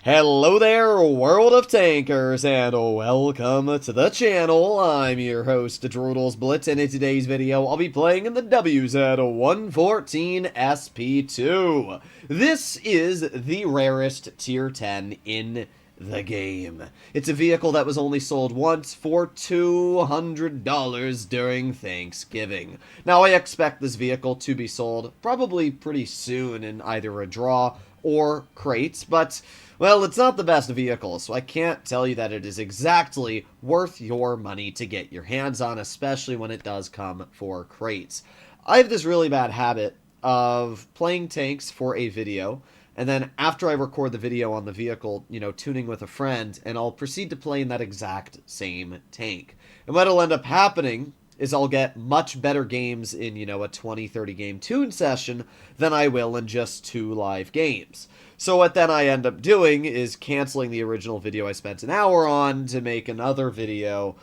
Hello there, World of Tankers, and welcome to the channel. I'm your host, Rarest Blitz, and in today's video, I'll be playing in the WZ-114 SP2. This is the rarest Tier 10 in the game. It's a vehicle that was only sold once for $200 during Thanksgiving. Now, I expect this vehicle to be sold probably pretty soon in either a draw or crates, but well, it's not the best vehicle, so I can't tell you that it is exactly worth your money to get your hands on, especially when it does come for crates. I have this really bad habit of playing tanks for a video, and then after I record the video on the vehicle, tuning with a friend, and I'll proceed to play in that exact same tank. And what'll end up happening is I'll get much better games in, a 20-30 game tune session than I will in just 2 live games. So what then I end up doing is canceling the original video I spent an hour on to make another video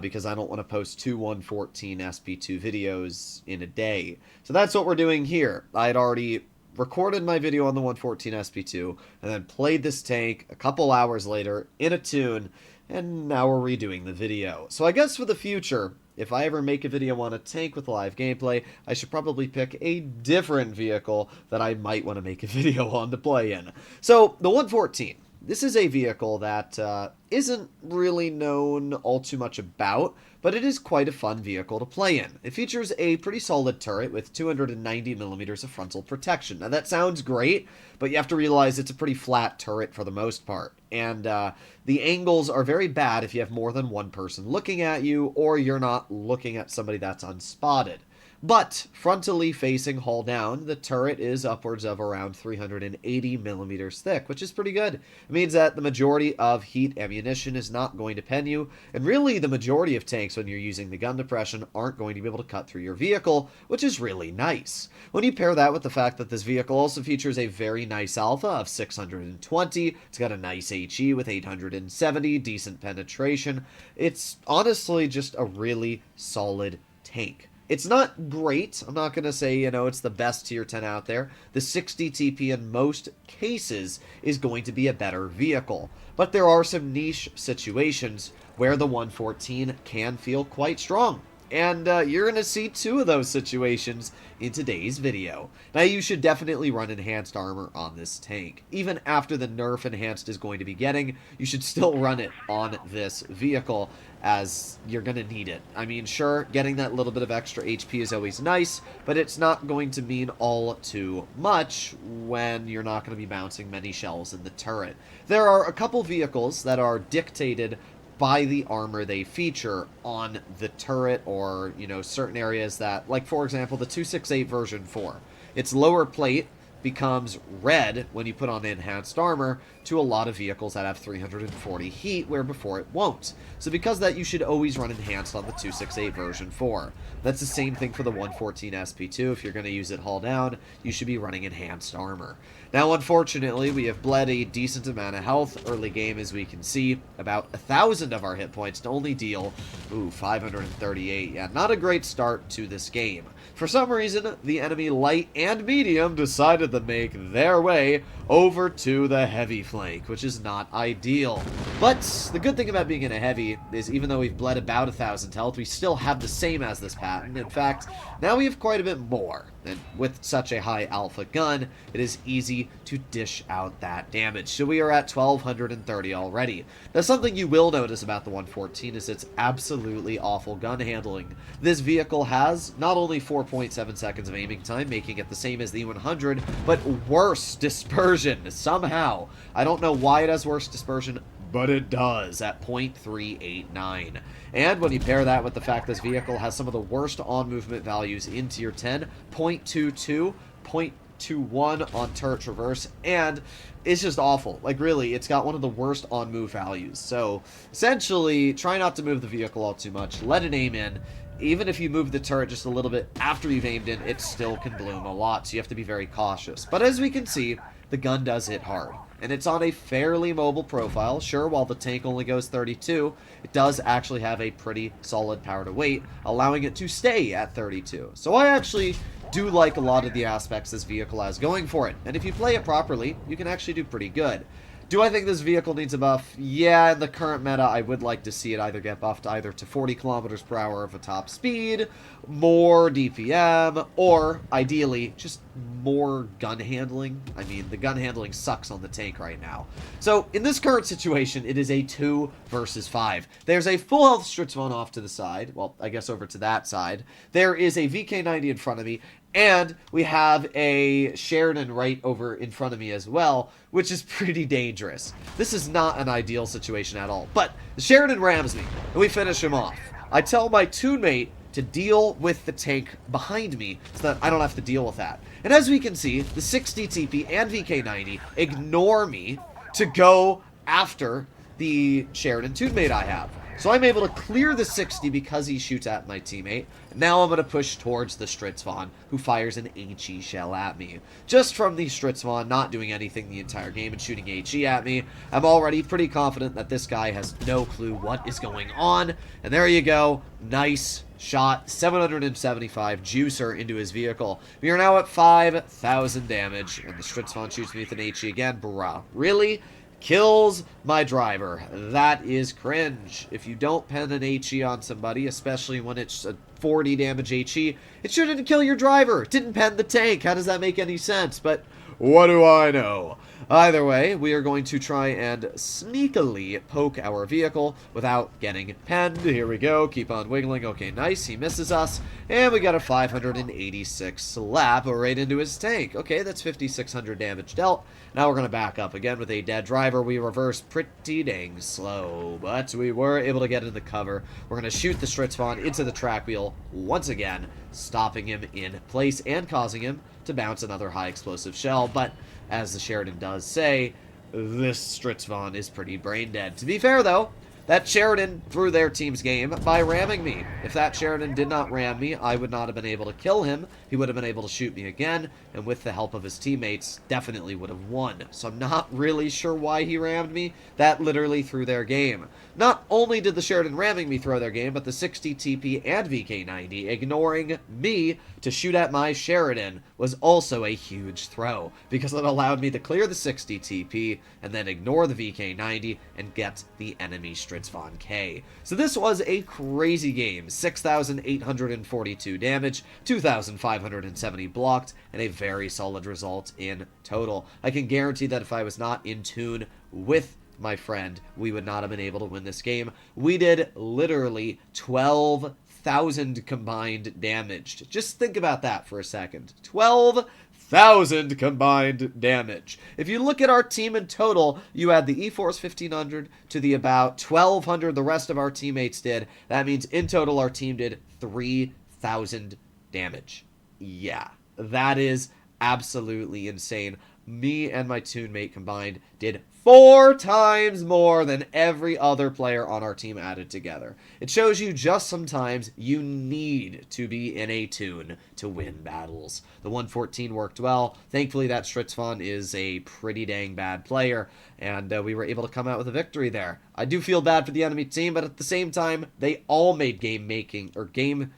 because I don't want to post 2 114 SP2 videos in a day. So that's what we're doing here. I had already recorded my video on the 114 SP2 and then played this tank a couple hours later in a tune, and now we're redoing the video. So I guess for the future, if I ever make a video on a tank with live gameplay, I should probably pick a different vehicle that I might want to make a video on to play in. So, the 114. This is a vehicle that isn't really known all too much about, but it is quite a fun vehicle to play in. It features a pretty solid turret with 290mm of frontal protection. Now that sounds great, but you have to realize it's a pretty flat turret for the most part. And the angles are very bad if you have more than one person looking at you, or you're not looking at somebody that's unspotted. But, frontally facing hull down, the turret is upwards of around 380mm thick, which is pretty good. It means that the majority of heat ammunition is not going to pen you, and really the majority of tanks when you're using the gun depression aren't going to be able to cut through your vehicle, which is really nice. When you pair that with the fact that this vehicle also features a very nice alpha of 620, it's got a nice HE with 870, decent penetration, it's honestly just a really solid tank. It's not great. I'm not going to say, it's the best tier 10 out there. The 60 TP in most cases is going to be a better vehicle. But there are some niche situations where the 114 can feel quite strong. And you're going to see 2 of those situations in today's video. Now, you should definitely run enhanced armor on this tank. Even after the nerf enhanced is going to be getting, you should still run it on this vehicle, as you're going to need it. I mean, sure, getting that little bit of extra HP is always nice, but it's not going to mean all too much when you're not going to be bouncing many shells in the turret. There are a couple vehicles that are dictated by the armor they feature on the turret, or, certain areas that, like, for example, the 268 version 4. Its lower plate becomes red when you put on enhanced armor to a lot of vehicles that have 340 heat, where before it won't. So because of that, you should always run enhanced on the 268 version 4. That's the same thing for the 114 SP2. If you're going to use it hull down, you should be running enhanced armor. Now, unfortunately, we have bled a decent amount of health early game, as we can see. About 1,000 of our hit points to only deal, 538. Yeah, not a great start to this game. For some reason, the enemy light and medium decided to make their way over to the heavy flank, which is not ideal. But the good thing about being in a heavy is, even though we've bled about 1,000 health, we still have the same as this pattern. In fact, now we have quite a bit more. And with such a high alpha gun, it is easy to dish out that damage. So we are at 1,230 already. Now, something you will notice about the 114 is its absolutely awful gun handling. This vehicle has not only 4.7 seconds of aiming time, making it the same as the 100, but worse dispersion somehow. I don't know why it has worse dispersion, but it does at 0.389. And when you pair that with the fact this vehicle has some of the worst on-movement values in Tier 10, 0.22, 0.21 on turret traverse, and it's just awful. Like, really, it's got one of the worst on-move values. So, essentially, try not to move the vehicle all too much. Let it aim in. Even if you move the turret just a little bit after you've aimed in, it still can bloom a lot, so you have to be very cautious. But as we can see, the gun does hit hard. And it's on a fairly mobile profile. Sure, while the tank only goes 32, it does actually have a pretty solid power to weight, allowing it to stay at 32. So I actually do like a lot of the aspects this vehicle has going for it. And if you play it properly, you can actually do pretty good. Do I think this vehicle needs a buff? Yeah, in the current meta, I would like to see it either get buffed either to 40 kilometers per hour of a top speed, more DPM, or, ideally, just more gun handling. I mean, the gun handling sucks on the tank right now. So, in this current situation, it is a 2 versus 5. There's a full health Stritzvon off to the side. Well, I guess over to that side. There is a VK90 in front of me. And we have a Sheridan right over in front of me as well, which is pretty dangerous. This is not an ideal situation at all. But the Sheridan rams me, and we finish him off. I tell my teammate to deal with the tank behind me so that I don't have to deal with that. And as we can see, the 60 TP and VK90 ignore me to go after the Sheridan teammate I have. So I'm able to clear the 60 because he shoots at my teammate. Now I'm going to push towards the Stritzvon, who fires an HE shell at me. Just from the Stritzvon not doing anything the entire game and shooting HE at me, I'm already pretty confident that this guy has no clue what is going on. And there you go. Nice shot. 775 juicer into his vehicle. We are now at 5,000 damage. And the Stritzvon shoots me with an HE again. Bruh. Really? Kills my driver. That is cringe. If you don't pen an HE on somebody, especially when it's a 40 damage HE, it shouldn't kill your driver. It didn't pen the tank. How does that make any sense? But what do I know? Either way, we are going to try and sneakily poke our vehicle without getting penned. Here we go. Keep on wiggling. Okay, nice. He misses us. And we got a 586 slap right into his tank. Okay, that's 5,600 damage dealt. Now we're going to back up again with a dead driver. We reverse pretty dang slow, but we were able to get in the cover. We're going to shoot the Stritzvon into the track wheel once again, stopping him in place and causing him to bounce another high explosive shell. But as the Sheridan does say, this Stritzvon is pretty brain dead. To be fair, though, that Sheridan threw their team's game by ramming me. If that Sheridan did not ram me, I would not have been able to kill him. He would have been able to shoot me again, and with the help of his teammates, definitely would have won. So I'm not really sure why he rammed me. That literally threw their game. Not only did the Sheridan ramming me throw their game, but the 60 TP and VK90 ignoring me to shoot at my Sheridan was also a huge throw, because it allowed me to clear the 60 TP and then ignore the VK90 and get the enemy Stritzvon K. So this was a crazy game. 6,842 damage, 2,570 blocked, and a very solid result in total. I can guarantee that if I was not in tune with my friend, we would not have been able to win this game. We did literally 12,000 combined damage. Just think about that for a second. 12,000 combined damage. If you look at our team in total, you add the E-Force 1,500 to the about 1,200 the rest of our teammates did. That means in total our team did 3,000 damage. Yeah, that is absolutely insane. Me and my teammate combined did 4 times more than every other player on our team added together. It shows you just sometimes you need to be in a tune to win battles. The 114 worked well. Thankfully, that Stritzvon is a pretty dang bad player, and we were able to come out with a victory there. I do feel bad for the enemy team, but at the same time, they all made game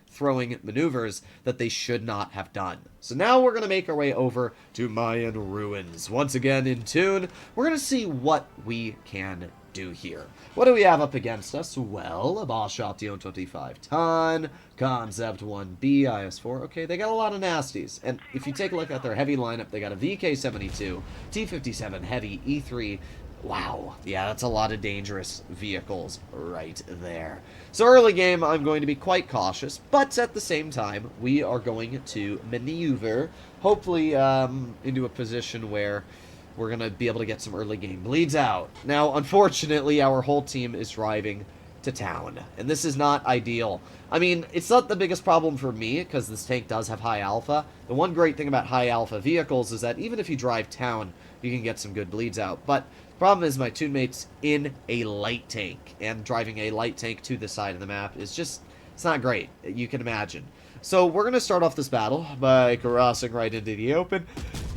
throwing maneuvers that they should not have done. So now we're going to make our way over to Mayan ruins. Once again in tune, we're going to see what we can do here. What do we have up against us? Well, a boss shot WZ-114 Concept 1B, IS-4. Okay, they got a lot of nasties. And if you take a look at their heavy lineup, they got a VK72, T57 heavy, E3. Wow, yeah, that's a lot of dangerous vehicles right there. So early game, I'm going to be quite cautious, but at the same time, we are going to maneuver, hopefully into a position where we're going to be able to get some early game bleeds out. Now, unfortunately, our whole team is driving to town, and this is not ideal. I mean, it's not the biggest problem for me, because this tank does have high alpha. The one great thing about high alpha vehicles is that even if you drive town, you can get some good bleeds out. But the problem is my teammate's in a light tank, and driving a light tank to the side of the map is just, it's not great, you can imagine. So we're going to start off this battle by crossing right into the open,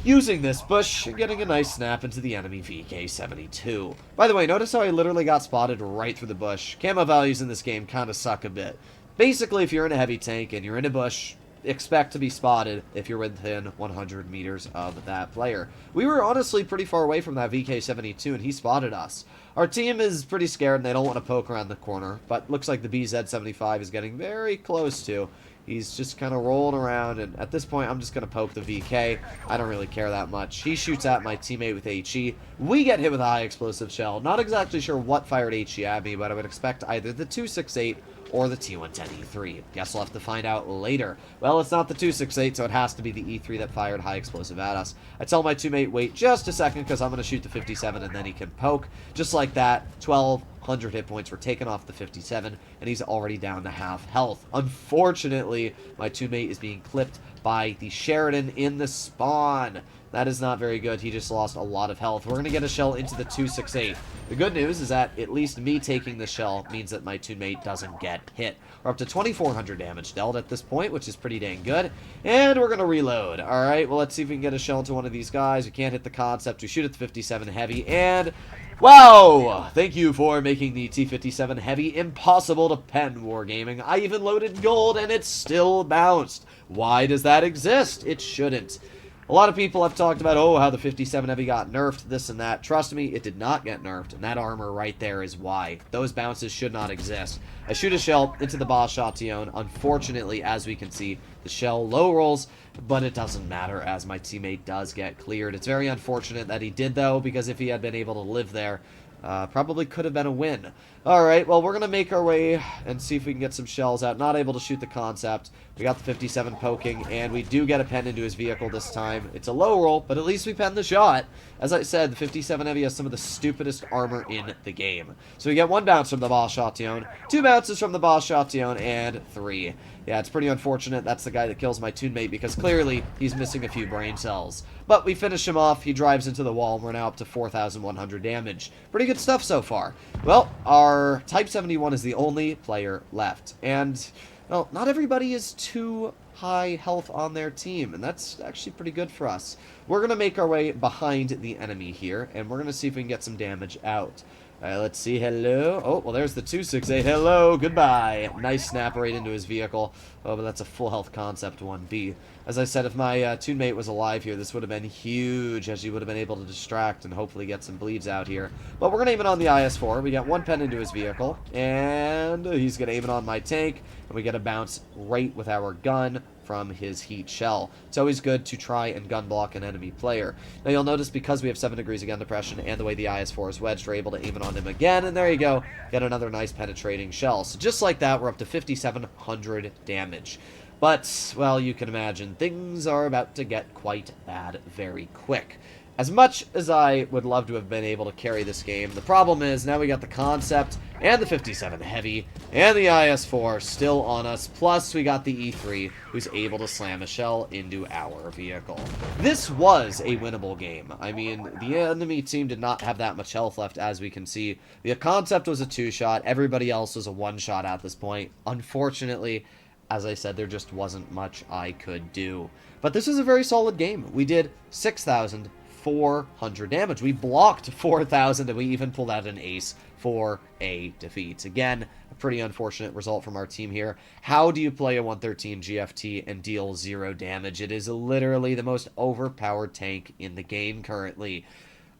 using this bush and getting a nice snap into the enemy VK72. By the way, notice how I literally got spotted right through the bush. Camo values in this game kind of suck a bit. Basically, if you're in a heavy tank and you're in a bush, expect to be spotted if you're within 100 meters of that player. We were honestly pretty far away from that VK-72, and he spotted us. Our team is pretty scared, and they don't want to poke around the corner, but looks like the WZ-114 is getting very close to. He's just kind of rolling around, and at this point, I'm just going to poke the VK. I don't really care that much. He shoots at my teammate with HE. We get hit with a high explosive shell. Not exactly sure what fired HE at me, but I would expect either the 268 or the T10E3. Guess we'll have to find out later. Well, it's not the 268, so it has to be the E3 that fired high explosive at us. I tell my teammate, wait just a second, because I'm going to shoot the 57, and then he can poke. Just like that, 1,200 hit points were taken off the 57, and he's already down to half health. Unfortunately, my teammate is being clipped by the Sheridan in the spawn. That is not very good. He just lost a lot of health. We're going to get a shell into the 268. The good news is that at least me taking the shell means that my teammate doesn't get hit. We're up to 2,400 damage dealt at this point, which is pretty dang good. And we're going to reload. All right, well, let's see if we can get a shell into one of these guys. We can't hit the concept. We shoot at the 57 heavy, and wow! Thank you for making the T57 heavy impossible to pen, Wargaming. I even loaded gold, and it still bounced. Why does that exist? It shouldn't. A lot of people have talked about, oh, how the 57 heavy got nerfed, this and that. Trust me, it did not get nerfed, and that armor right there is why. Those bounces should not exist. I shoot a shell into the WZ-114. Unfortunately, as we can see, the shell low rolls, but it doesn't matter as my teammate does get cleared. It's very unfortunate that he did, though, because if he had been able to live there, probably could have been a win. Alright, well, we're going to make our way and see if we can get some shells out. Not able to shoot the concept. We got the 57 poking, and we do get a pen into his vehicle this time. It's a low roll, but at least we pen the shot. As I said, the 57 heavy has some of the stupidest armor in the game. So we get 1 bounce from the WZ-114, 2 bounces from the WZ-114, and 3. Yeah, it's pretty unfortunate. That's the guy that kills my teammate because clearly he's missing a few brain cells. But we finish him off. He drives into the wall, and we're now up to 4,100 damage. Pretty good stuff so far. Well, our Type 71 is the only player left. And, well, not everybody is too high health on their team, and that's actually pretty good for us. We're going to make our way behind the enemy here, and we're going to see if we can get some damage out. Let's see. Hello. Oh, well, there's the 268. Hello. Goodbye. Nice snap right into his vehicle. Oh, but that's a full health concept 1B. As I said, if my teammate was alive here, this would have been huge, as he would have been able to distract and hopefully get some bleeds out here. But we're going to aim it on the IS-4. We got 1 pen into his vehicle, and he's going to aim it on my tank, and we get a bounce right with our gun from his heat shell. It's always good to try and gun block an enemy player. Now you'll notice because we have 7 degrees of gun depression and the way the IS-4 is wedged, we're able to aim it on him again, and there you go. Get another nice penetrating shell. So just like that, we're up to 5,700 damage. But, well, you can imagine, things are about to get quite bad very quick. As much as I would love to have been able to carry this game, the problem is now we got the concept and the 57 heavy and the IS-4 still on us, plus we got the E3 who's able to slam a shell into our vehicle. This was a winnable game. I mean, the enemy team did not have that much health left, as we can see. The concept was a 2-shot, everybody else was a 1-shot at this point. Unfortunately, as I said, there just wasn't much I could do. But this was a very solid game. We did 6,400 damage. We blocked 4,000, and we even pulled out an ace for a defeat. Again, a pretty unfortunate result from our team here. How do you play a 113 GFT and deal 0 damage? It is literally the most overpowered tank in the game currently.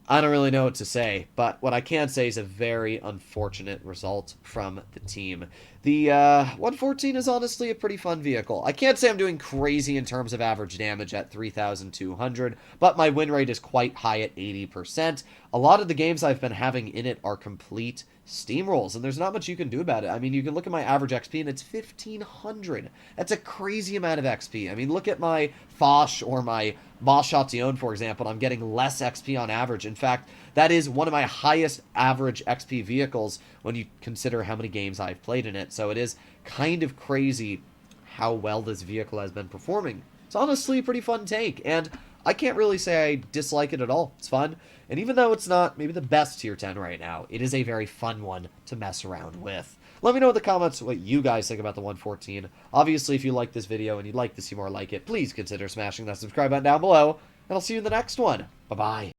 I don't really know what to say, but what I can say is a very unfortunate result from the team. The 114 is honestly a pretty fun vehicle. I can't say I'm doing crazy in terms of average damage at 3,200, but my win rate is quite high at 80%. A lot of the games I've been having in it are complete steamrolls, and there's not much you can do about it. I mean, you can look at my average XP, and it's 1,500. That's a crazy amount of XP. I mean, look at my Foch or my WZ-114, for example, and I'm getting less XP on average. In fact, that is one of my highest average XP vehicles when you consider how many games I've played in it. So it is kind of crazy how well this vehicle has been performing. It's honestly a pretty fun tank, and I can't really say I dislike it at all. It's fun, and even though it's not maybe the best tier 10 right now, it is a very fun one to mess around with. Let me know in the comments what you guys think about the 114. Obviously, if you like this video and you'd like to see more like it, please consider smashing that subscribe button down below, and I'll see you in the next one. Bye-bye.